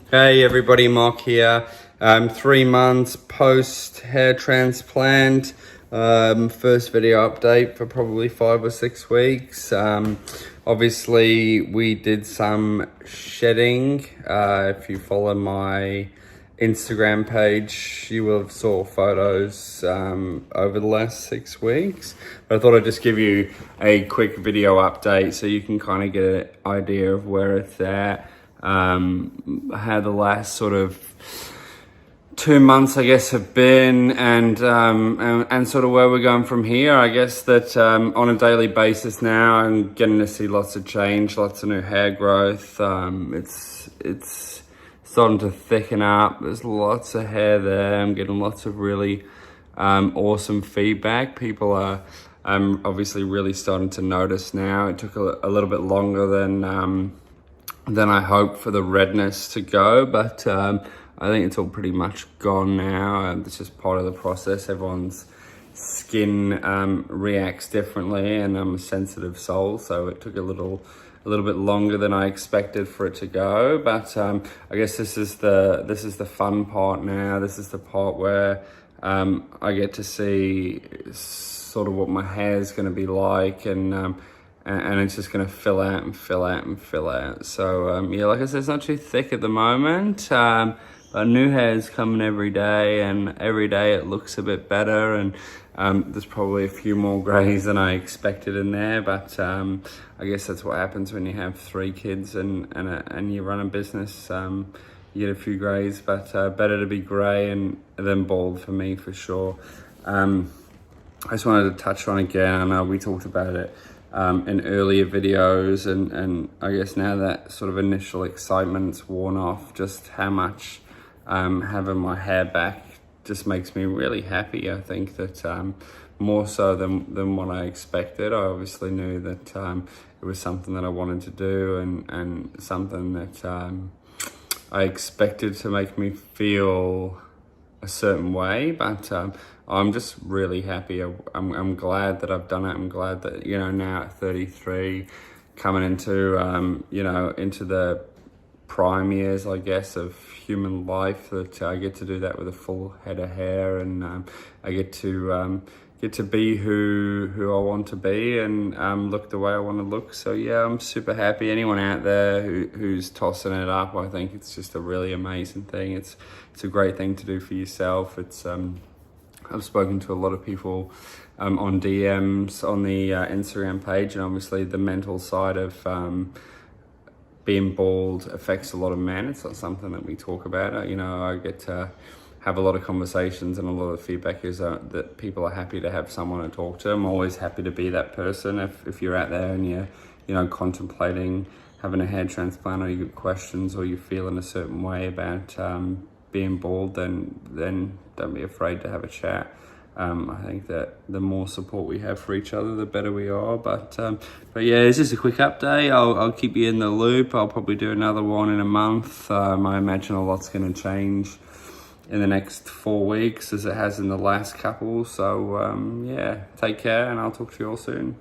Hey everybody, Marc here. 3 months post hair transplant. First video update for probably 5 or 6 weeks. Obviously we did some shedding. If you follow my Instagram page, you will have saw photos over the last 6 weeks. But I thought I'd just give you a quick video update so you can kind of get an idea of where it's at. How the last sort of 2 months, I guess, have been, and sort of where we're going from here. I guess that on a daily basis now, I'm getting to see lots of change, lots of new hair growth. It's starting to thicken up. There's lots of hair there. I'm getting lots of really awesome feedback. People are obviously really starting to notice now. It took a little bit longer than I hoped for the redness to go, but I think it's all pretty much gone now. It's just part of the process. Everyone's skin reacts differently, and I'm a sensitive soul, so it took a little bit longer than I expected for it to go. But I guess this is the fun part now. This is the part where I get to see sort of what my hair is going to be like, and it's just going to fill out and fill out and fill out. So yeah, like I said, it's not too thick at the moment, but new hair is coming every day, and every day it looks a bit better, and there's probably a few more greys than I expected in there, but I guess that's what happens when you have 3 kids and you run a business. You get a few greys, but better to be grey than bald for me, for sure. I just wanted to touch on again, I know we talked about it in earlier videos, and I guess now that sort of initial excitement's worn off, just how much having my hair back just makes me really happy. I think that more so than what I expected. I obviously knew that it was something that I wanted to do, and something that I expected to make me feel a certain way, but I'm just really happy. I'm glad that I've done it. I'm glad that, you know, now at 33, coming into into the prime years, I guess, of human life, that I get to do that with a full head of hair, and I get to be who I want to be, and look the way I want to look. So yeah, I'm super happy. Anyone out there who's tossing it up, I think it's just a really amazing thing. It's a great thing to do for yourself. It's I've spoken to a lot of people on DMs on the Instagram page, and obviously the mental side of being bald affects a lot of men. It's not something that we talk about. You know, I get to have a lot of conversations, and a lot of the feedback is that people are happy to have someone to talk to. I'm always happy to be that person. If you're out there and you're contemplating having a hair transplant, or you get questions, or you're feeling a certain way about being bald, then don't be afraid to have a chat. I think that the more support we have for each other, the better we are. But yeah, it's just a quick update. I'll keep you in the loop. I'll probably do another one in a month. I imagine a lot's going to change in the next 4 weeks, as it has in the last couple. So yeah, take care, and I'll talk to you all soon.